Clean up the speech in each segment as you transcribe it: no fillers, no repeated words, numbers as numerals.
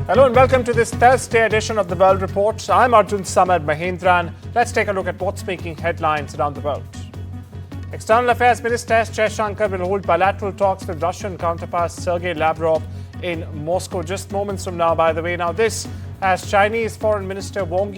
Hello and welcome to this Thursday edition of the World Report. I'm Arjun Samad Mahendran. Let's take a look at what's making headlines around the world. External Affairs Minister S Jaishankar will hold bilateral talks with Russian counterpart Sergey Lavrov in Moscow just moments from now, by the way. Now this, as Chinese Foreign Minister Wang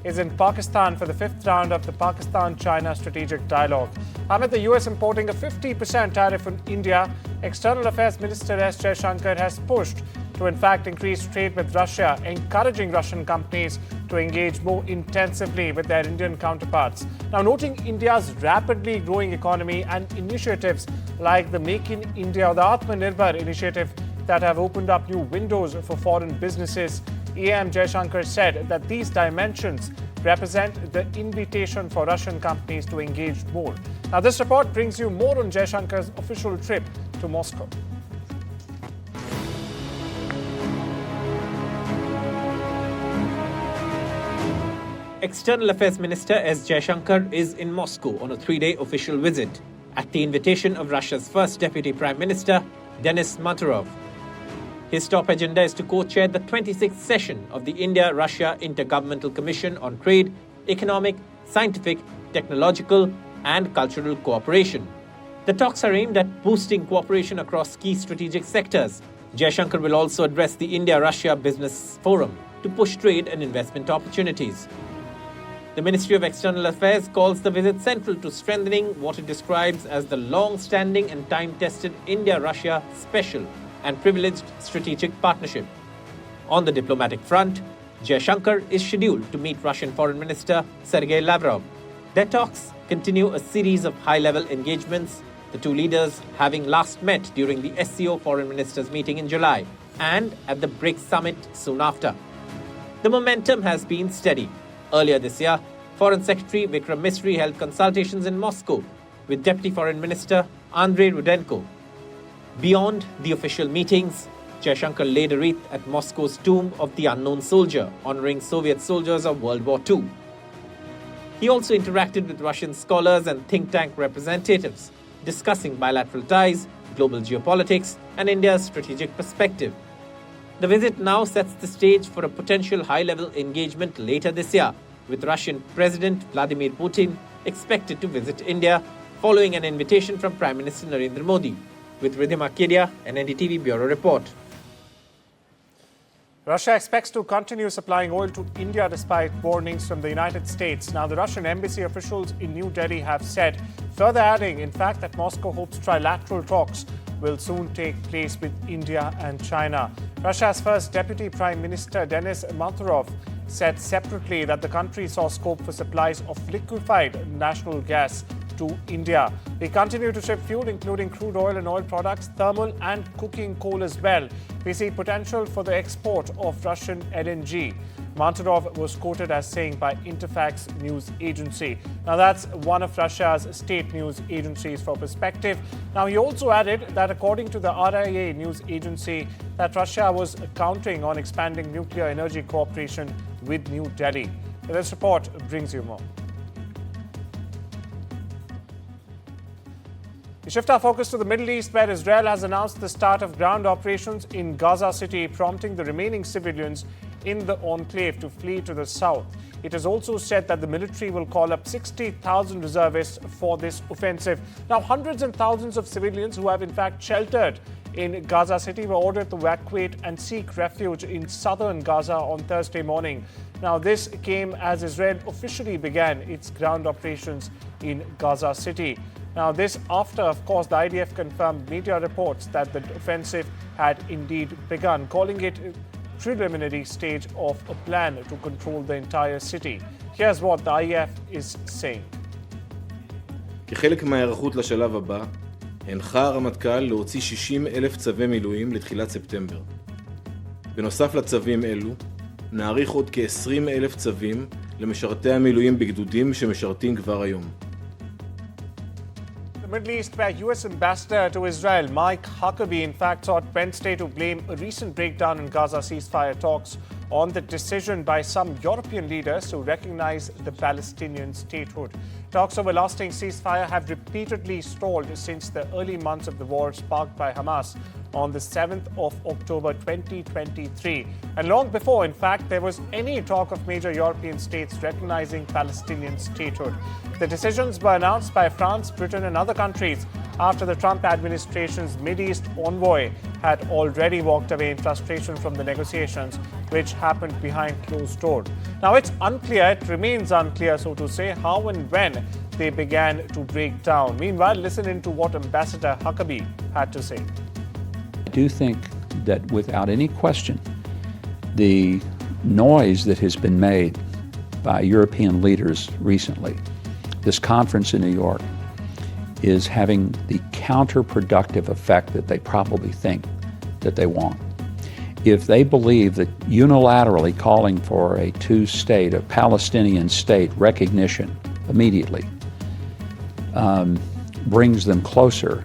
is in Pakistan for the fifth round of the Pakistan-China strategic dialogue. Amid the US importing a 50% tariff on India, External Affairs Minister S Jaishankar has pushed to in fact increase trade with Russia, encouraging Russian companies to engage more intensively with their Indian counterparts. Now, noting India's rapidly growing economy and initiatives like the Make in India or the Atmanirbhar initiative that have opened up new windows for foreign businesses, EM Jaishankar said that these dimensions represent the invitation for Russian companies to engage more. Now, this report brings you more on Jaishankar's official trip to Moscow. External Affairs Minister S Jaishankar is in Moscow on a three-day official visit at the invitation of Russia's first Deputy Prime Minister, Denis Manturov. His top agenda is to co-chair the 26th session of the India-Russia Intergovernmental Commission on Trade, Economic, Scientific, Technological and Cultural Cooperation. The talks are aimed at boosting cooperation across key strategic sectors. Jaishankar will also address the India-Russia Business Forum to push trade and investment opportunities. The Ministry of External Affairs calls the visit central to strengthening what it describes as the long-standing and time-tested India-Russia special and privileged strategic partnership. On the diplomatic front, Jaishankar is scheduled to meet Russian Foreign Minister Sergey Lavrov. Their talks continue a series of high-level engagements, the two leaders having last met during the SCO Foreign Ministers meeting in July and at the BRICS summit soon after. The momentum has been steady. Earlier this year, Foreign Secretary Vikram Misri held consultations in Moscow with Deputy Foreign Minister Andrei Rudenko. Beyond the official meetings, Jaishankar laid a wreath at Moscow's Tomb of the Unknown Soldier, honoring Soviet soldiers of World War II. He also interacted with Russian scholars and think tank representatives, discussing bilateral ties, global geopolitics, and India's strategic perspective. The visit now sets the stage for a potential high-level engagement later this year, with Russian President Vladimir Putin expected to visit India following an invitation from Prime Minister Narendra Modi. With Ridhima Kedia, an NDTV Bureau Report. Russia expects to continue supplying oil to India despite warnings from the United States. Now, the Russian embassy officials in New Delhi have said, further adding, in fact, that Moscow hopes trilateral talks will soon take place with India and China. Russia's first Deputy Prime Minister Denis Manturov said separately that the country saw scope for supplies of liquefied natural gas to India. We continue to ship fuel, including crude oil and oil products, thermal and cooking coal as well. We see potential for the export of Russian LNG. Manturov was quoted as saying by Interfax news agency. Now that's one of Russia's state news agencies for perspective. Now he also added that according to the RIA news agency that Russia was counting on expanding nuclear energy cooperation with New Delhi. This report brings you more. We shift our focus to the Middle East, where Israel has announced the start of ground operations in Gaza City, prompting the remaining civilians in the enclave to flee to the south. It has also said that the military will call up 60,000 reservists for this offensive. Now, hundreds and thousands of civilians who have in fact sheltered in Gaza City were ordered to evacuate and seek refuge in southern Gaza on Thursday morning. Now, this came as Israel officially began its ground operations in Gaza City. Now, this after, of course, the IDF confirmed media reports that the offensive had indeed begun, calling it a preliminary stage of a plan to control the entire city. Here's what the IDF is saying. כחלק מההיערכות לשלב הבא, הנחה הרמטכ"ל להוציא 60,000 צווי מילואים לתחילת ספטמבר. בנוסף לצווים אלו, נעריך עוד כ-20,000 צווים למשרתי המילואים בגדודים שמשרתים כבר היום. Middle East, where US Ambassador to Israel Mike Huckabee in fact sought Wednesday to blame a recent breakdown in Gaza ceasefire talks on the decision by some European leaders to recognize the Palestinian statehood. Talks over lasting ceasefire have repeatedly stalled since the early months of the war sparked by Hamas on the 7th of October 2023. And long before, in fact, there was any talk of major European states recognizing Palestinian statehood. The decisions were announced by France, Britain and other countries after the Trump administration's Mideast envoy had already walked away in frustration from the negotiations, which happened behind closed doors. Now, it remains unclear, so to say, how and when they began to break down. Meanwhile, listen into what Ambassador Huckabee had to say. I do think that without any question, the noise that has been made by European leaders recently, this conference in New York, is having the counterproductive effect that they probably think that they want. If they believe that unilaterally calling for a two-state, a Palestinian state recognition immediately brings them closer,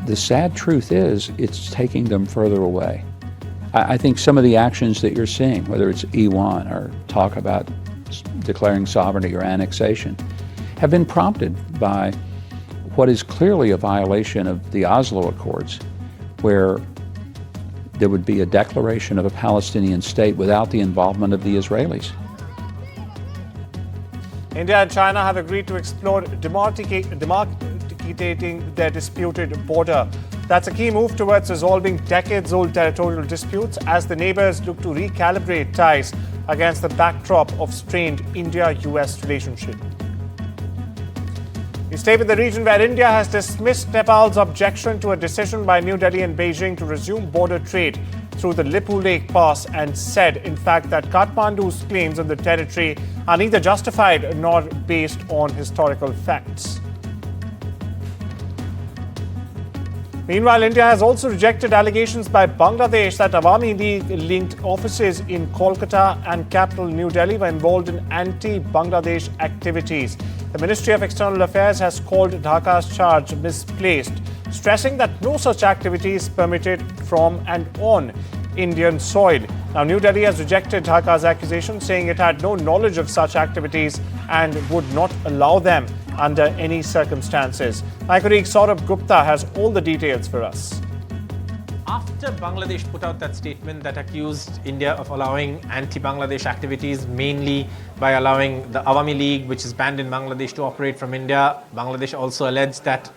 the sad truth is it's taking them further away. I think some of the actions that you're seeing, whether it's E1 or talk about declaring sovereignty or annexation, have been prompted by what is clearly a violation of the Oslo Accords, where there would be a declaration of a Palestinian state without the involvement of the Israelis. India and China have agreed to explore demarcating their disputed border. That's a key move towards resolving decades-old territorial disputes as the neighbors look to recalibrate ties against the backdrop of strained India-US relationship. We stay with the region where India has dismissed Nepal's objection to a decision by New Delhi and Beijing to resume border trade through the Lipu Lake Pass and said, in fact, that Kathmandu's claims on the territory are neither justified nor based on historical facts. Meanwhile, India has also rejected allegations by Bangladesh that Awami League-linked offices in Kolkata and capital New Delhi were involved in anti-Bangladesh activities. The Ministry of External Affairs has called Dhaka's charge misplaced, stressing that no such activity is permitted from and on Indian soil. Now, New Delhi has rejected Dhaka's accusation, saying it had no knowledge of such activities and would not allow them under any circumstances. My colleague Saurabh Gupta has all the details for us. After Bangladesh put out that statement that accused India of allowing anti-Bangladesh activities, mainly by allowing the Awami League, which is banned in Bangladesh, to operate from India, Bangladesh also alleged that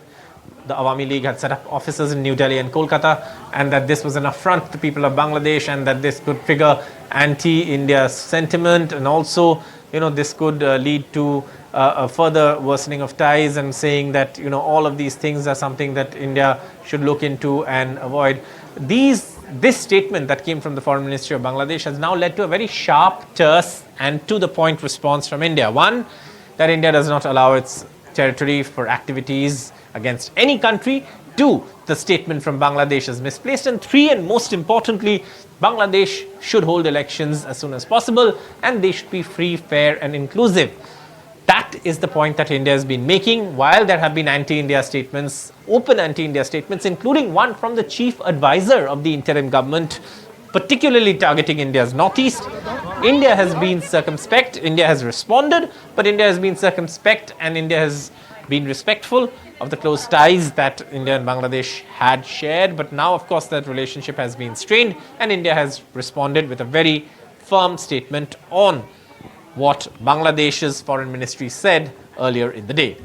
the Awami League had set up offices in New Delhi and Kolkata, and that this was an affront to people of Bangladesh, and that this could trigger anti-India sentiment, and also, this could lead to a further worsening of ties, and saying that, all of these things are something that India should look into and avoid. This statement that came from the Foreign Ministry of Bangladesh has now led to a very sharp, terse and to-the-point response from India. One, that India does not allow its territory for activities against any country. Two, the statement from Bangladesh is misplaced. And three, and most importantly, Bangladesh should hold elections as soon as possible, and they should be free, fair and inclusive. That is the point that India has been making, while there have been anti-India statements, open anti-India statements, including one from the chief advisor of the interim government, particularly targeting India's northeast. India has been circumspect, India has responded, but India has been circumspect, and India has been respectful of the close ties that India and Bangladesh had shared. But now, of course, that relationship has been strained, and India has responded with a very firm statement on what Bangladesh's foreign ministry said earlier in the day.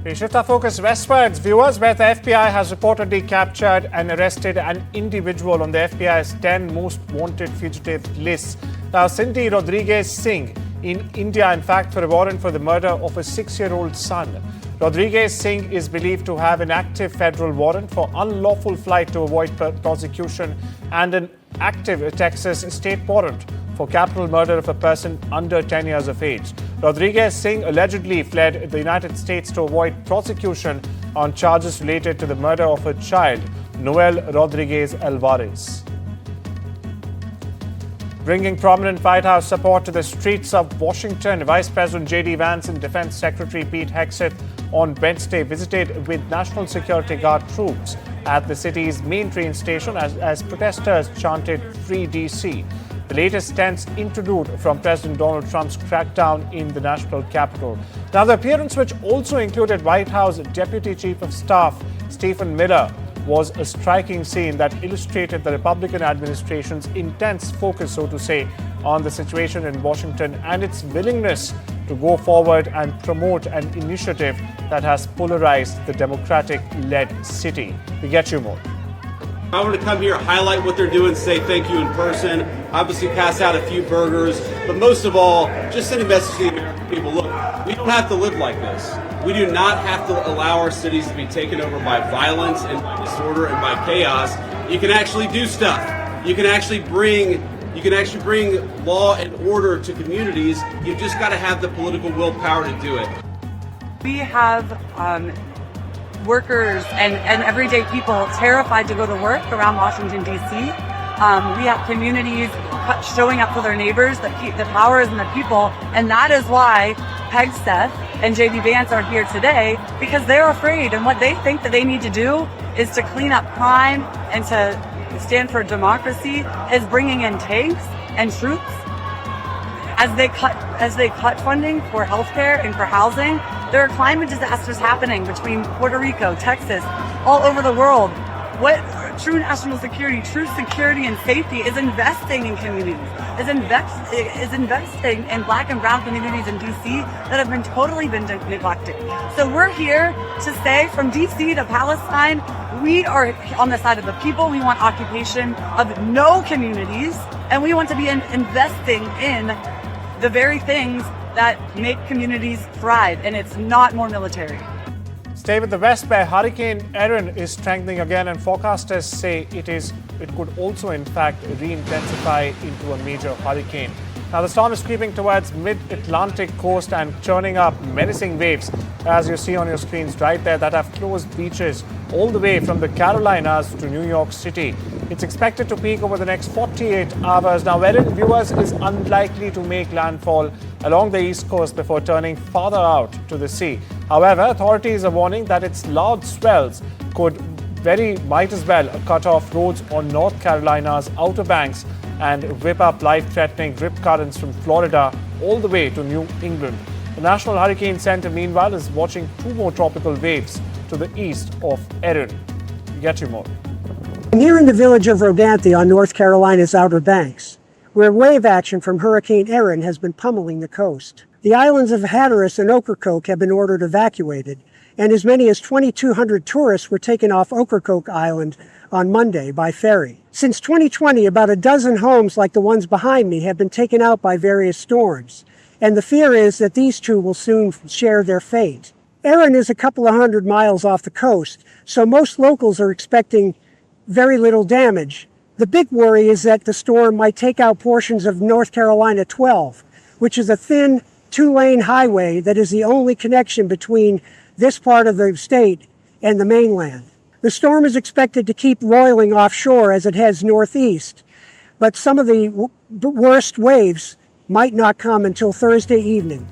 We shift our focus westwards, viewers, where the FBI has reportedly captured and arrested an individual on the FBI's 10 most wanted fugitive list. Now, Cindy Rodriguez Singh in India, in fact, for a warrant for the murder of a 6-year-old son. Rodriguez Singh is believed to have an active federal warrant for unlawful flight to avoid prosecution and an active Texas state warrant for capital murder of a person under 10 years of age. Rodriguez Singh allegedly fled the United States to avoid prosecution on charges related to the murder of a child, Noel Rodriguez Alvarez. Bringing prominent White House support to the streets of Washington, Vice President J.D. Vance and Defense Secretary Pete Hegseth on Wednesday visited with National Security Guard troops at the city's main train station as protesters chanted "Free DC." The latest tense interlude from President Donald Trump's crackdown in the national capital. Now, the appearance, which also included White House Deputy Chief of Staff Stephen Miller, was a striking scene that illustrated the Republican administration's intense focus, so to say, on the situation in Washington and its willingness to go forward and promote an initiative that has polarized the Democratic-led city. We get you more. I want to come here, highlight what they're doing, say thank you in person, obviously pass out a few burgers, but most of all, just send a message to the American people. Look, we don't have to live like this. We do not have to allow our cities to be taken over by violence and by disorder and by chaos. You can actually do stuff. You can actually bring law and order to communities. You've just got to have the political willpower to do it. We have workers and everyday people terrified to go to work around Washington, D.C. We have communities showing up for their neighbors. The power is in the people, and that is why Hegseth and J.D. Vance are here today, because they're afraid, and what they think that they need to do is to clean up crime and to stand for democracy is bringing in tanks and troops. As they cut funding for healthcare and for housing, there are climate disasters happening between Puerto Rico, Texas, all over the world. What true national security, true security and safety is investing in communities, is investing in Black and brown communities in DC that have been totally neglected. So we're here to say, from DC to Palestine, we are on the side of the people. We want occupation of no communities, and we want to be investing in the very things that make communities thrive, and it's not more military. Stay with the West, where Hurricane Erin is strengthening again, and forecasters say it could also, in fact, re-intensify into a major hurricane. Now, the storm is creeping towards mid-Atlantic coast and churning up menacing waves, as you see on your screens right there, that have closed beaches all the way from the Carolinas to New York City. It's expected to peak over the next 48 hours. Now, Erin, viewers, is unlikely to make landfall along the east coast before turning farther out to the sea. However, authorities are warning that its loud swells might as well cut off roads on North Carolina's Outer Banks and whip up life-threatening rip currents from Florida all the way to New England. The National Hurricane Center, meanwhile, is watching two more tropical waves to the east of Erin. We get you more. I'm here in the village of Rodanthe on North Carolina's Outer Banks, where wave action from Hurricane Erin has been pummeling the coast. The islands of Hatteras and Ocracoke have been ordered evacuated, and as many as 2,200 tourists were taken off Ocracoke Island on Monday by ferry. Since 2020, about a dozen homes like the ones behind me have been taken out by various storms, and the fear is that these two will soon share their fate. Erin is a couple of 100 miles off the coast, so most locals are expecting very little damage. The big worry is that the storm might take out portions of North Carolina 12, which is a thin two-lane highway that is the only connection between this part of the state and the mainland. The storm is expected to keep roiling offshore as it heads northeast, but some of the worst waves might not come until Thursday evening.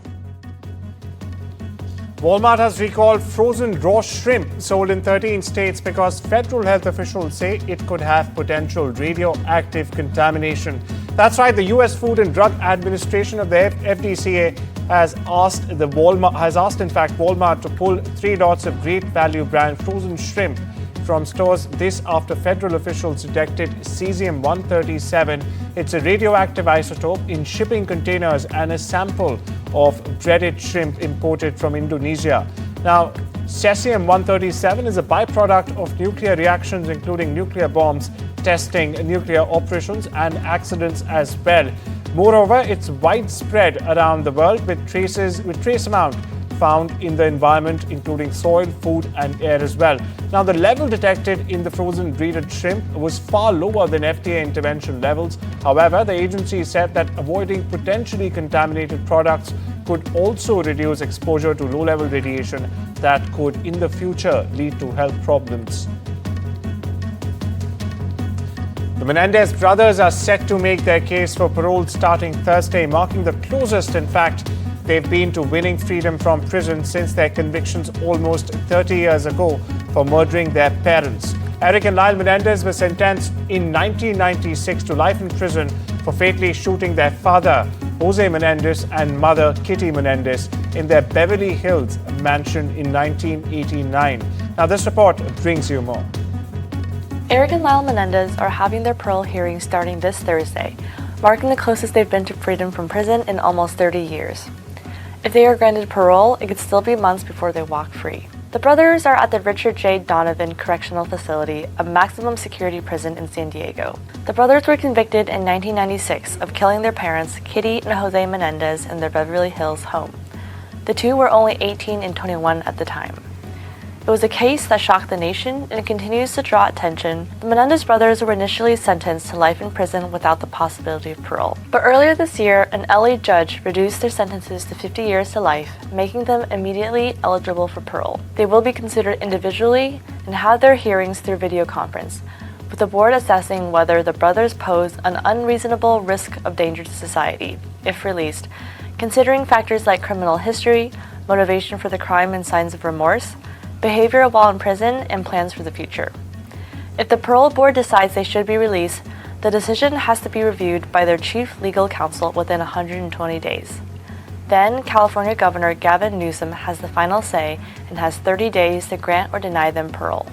Walmart has recalled frozen raw shrimp sold in 13 states because federal health officials say it could have potential radioactive contamination. That's right, the U.S. Food and Drug Administration of the FDCA has asked Walmart to pull 3 lots of Great Value brand frozen shrimp from stores. This after federal officials detected cesium-137. It's a radioactive isotope in shipping containers and a sample of breaded shrimp imported from Indonesia. Now, cesium-137 is a byproduct of nuclear reactions, including nuclear bombs, testing, nuclear operations, and accidents as well. Moreover, it's widespread around the world with trace amount found in the environment, including soil, food, and air as well. Now, the level detected in the frozen breaded shrimp was far lower than FDA intervention levels. However, the agency said that avoiding potentially contaminated products could also reduce exposure to low-level radiation that could, in the future, lead to health problems. The Menendez brothers are set to make their case for parole starting Thursday, marking the closest, in fact, they've been to winning freedom from prison since their convictions almost 30 years ago for murdering their parents. Eric and Lyle Menendez were sentenced in 1996 to life in prison for fatally shooting their father, Jose Menendez, and mother, Kitty Menendez, in their Beverly Hills mansion in 1989. Now, this report brings you more. Eric and Lyle Menendez are having their parole hearing starting this Thursday, marking the closest they've been to freedom from prison in almost 30 years. If they are granted parole, it could still be months before they walk free. The brothers are at the Richard J. Donovan Correctional Facility, a maximum security prison in San Diego. The brothers were convicted in 1996 of killing their parents, Kitty and Jose Menendez, in their Beverly Hills home. The two were only 18 and 21 at the time. It was a case that shocked the nation and continues to draw attention. The Menendez brothers were initially sentenced to life in prison without the possibility of parole. But earlier this year, an LA judge reduced their sentences to 50 years to life, making them immediately eligible for parole. They will be considered individually and have their hearings through video conference, with the board assessing whether the brothers pose an unreasonable risk of danger to society, if released, considering factors like criminal history, motivation for the crime and signs of remorse, behavior while in prison, and plans for the future. If the parole board decides they should be released, the decision has to be reviewed by their chief legal counsel within 120 days. Then, California Governor Gavin Newsom has the final say and has 30 days to grant or deny them parole.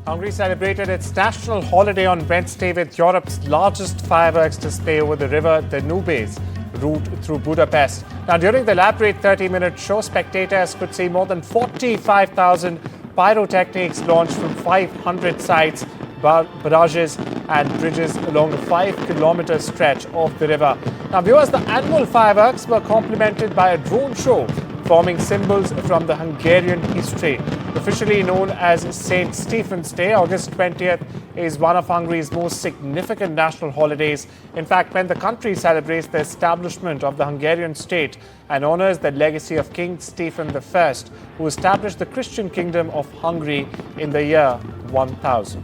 Hungary celebrated its national holiday on Wednesday with Europe's largest fireworks display over the river Danube's route through Budapest. Now, during the elaborate 30-minute show, spectators could see more than 45,000 pyrotechnics launched from 500 sites, barrages and bridges along a 5-kilometer stretch of the river. Now, viewers, the annual fireworks were complemented by a drone show forming symbols from the Hungarian history. Officially known as St. Stephen's Day, August 20th is one of Hungary's most significant national holidays. In fact, when the country celebrates the establishment of the Hungarian state and honors the legacy of King Stephen I, who established the Christian kingdom of Hungary in the year 1000.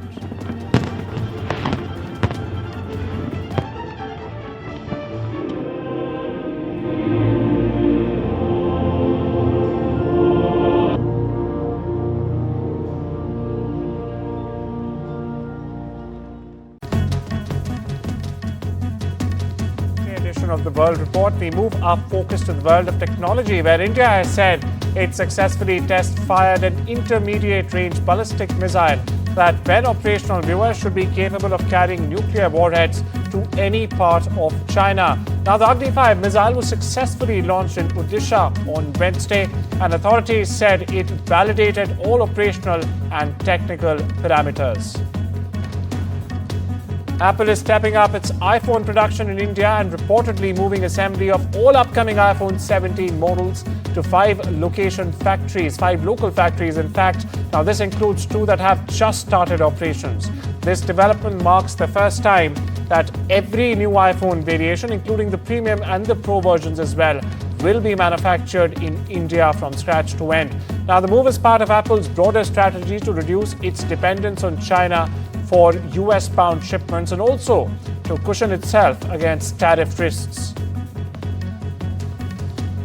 Of the World Report, we move our focus to the world of technology, where India has said it successfully test-fired an intermediate-range ballistic missile that, when operational, viewers should be capable of carrying nuclear warheads to any part of China. Now, the Agni-5 missile was successfully launched in Odisha on Wednesday, and authorities said it validated all operational and technical parameters. Apple is stepping up its iPhone production in India and reportedly moving assembly of all upcoming iPhone 17 models to 5 local factories. In fact, now this includes 2 that have just started operations. This development marks the first time that every new iPhone variation, including the premium and the Pro versions as well, will be manufactured in India from scratch to end. Now, the move is part of Apple's broader strategy to reduce its dependence on China for US-bound shipments and also to cushion itself against tariff risks.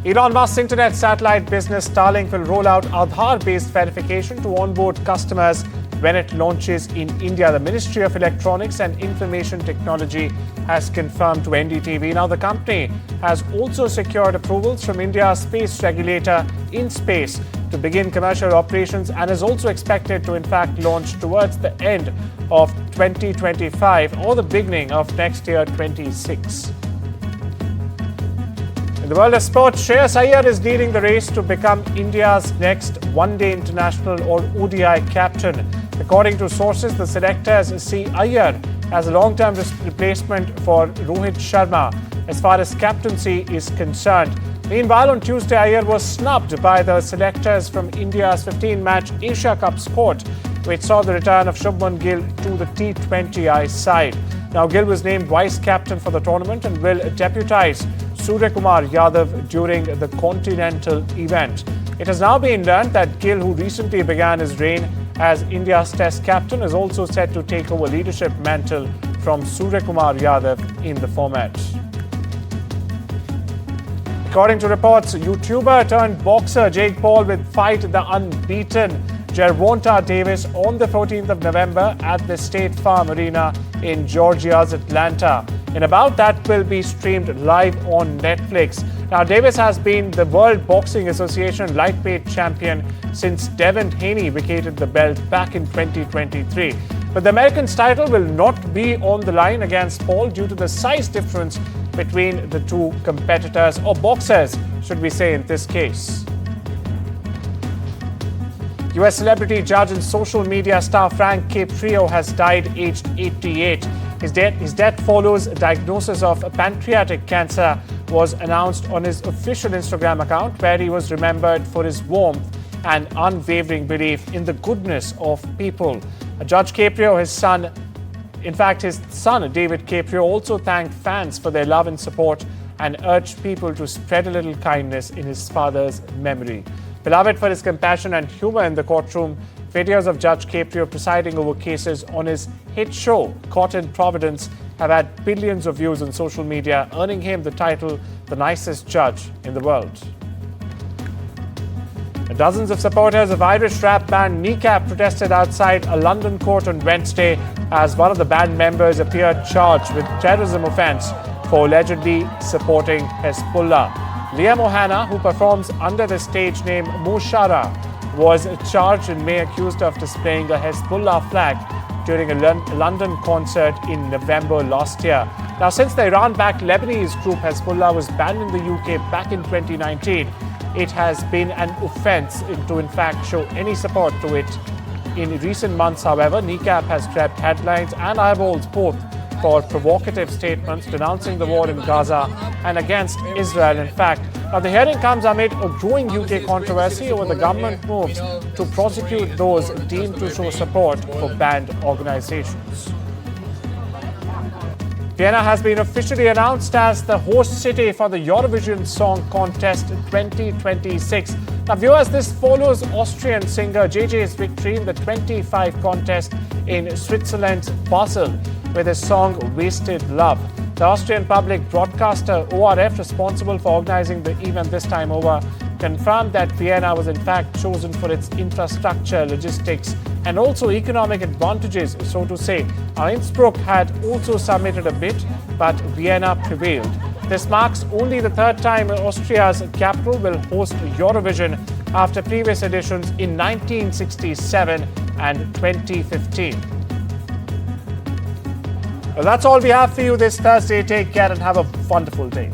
Elon Musk's internet satellite business Starlink will roll out Aadhaar-based verification to onboard customers when it launches in India. The Ministry of Electronics and Information Technology has confirmed to NDTV. Now, the company has also secured approvals from India's space regulator, InSpace, to begin commercial operations and is also expected to, in fact, launch towards the end of 2025 or the beginning of next year, 26. In the world of sports, Shreyas Iyer is leading the race to become India's next one-day international or ODI captain. According to sources, the selectors see Iyer as a long-term replacement for Rohit Sharma as far as captaincy is concerned. Meanwhile, on Tuesday, Iyer was snubbed by the selectors from India's 15-match Asia Cup squad, which saw the return of Shubman Gill to the T20I side. Now, Gill was named vice-captain for the tournament and will deputise Suryakumar Yadav during the continental event. It has now been learned that Gill, who recently began his reign as India's test captain, is also set to take over leadership mantle from Suryakumar Yadav in the format. According to reports, YouTuber turned boxer Jake Paul will fight the unbeaten Gervonta Davis on the 14th of November at the State Farm Arena in Georgia's Atlanta. In about that will be streamed live on Netflix. Now, Davis has been the World Boxing Association lightweight champion since Devin Haney vacated the belt back in 2023. But the American's title will not be on the line against Paul due to the size difference between the two competitors, or boxers, should we say in this case. US celebrity judge and social media star Frank Caprio has died aged 88. His death follows a diagnosis of pancreatic cancer was announced on his official Instagram account, where he was remembered for his warmth and unwavering belief in the goodness of people. Judge Caprio, his son David Caprio, also thanked fans for their love and support and urged people to spread a little kindness in his father's memory. Beloved for his compassion and humor in the courtroom, videos of Judge Caprio presiding over cases on his hit show, Caught in Providence, have had billions of views on social media, earning him the title, the nicest judge in the world. Dozens of supporters of Irish rap band Kneecap protested outside a London court on Wednesday as one of the band members appeared charged with terrorism offence for allegedly supporting Hezbollah. Liam Ohana, who performs under the stage name Mushara, was charged in May accused of displaying a Hezbollah flag during a London concert in November last year. Now, since the Iran-backed Lebanese group Hezbollah was banned in the UK back in 2019, it has been an offence to in fact show any support to it. In recent months, however, Kneecap has grabbed headlines and eyeballs both for provocative statements denouncing the war in Gaza and against Israel. In fact, now the hearing comes amid a growing UK controversy over the government moves to prosecute those deemed to show support for banned organizations. Vienna has been officially announced as the host city for the Eurovision Song Contest 2026. Now, viewers, this follows Austrian singer JJ's victory in the 25 contest in Switzerland's Basel with his song Wasted Love. The Austrian public broadcaster ORF, responsible for organizing the event this time over, confirmed that Vienna was in fact chosen for its infrastructure, logistics, and also economic advantages, so to say. Innsbruck had also submitted a bid, but Vienna prevailed. This marks only the third time Austria's capital will host Eurovision after previous editions in 1967 and 2015. Well, that's all we have for you this Thursday. Take care and have a wonderful day.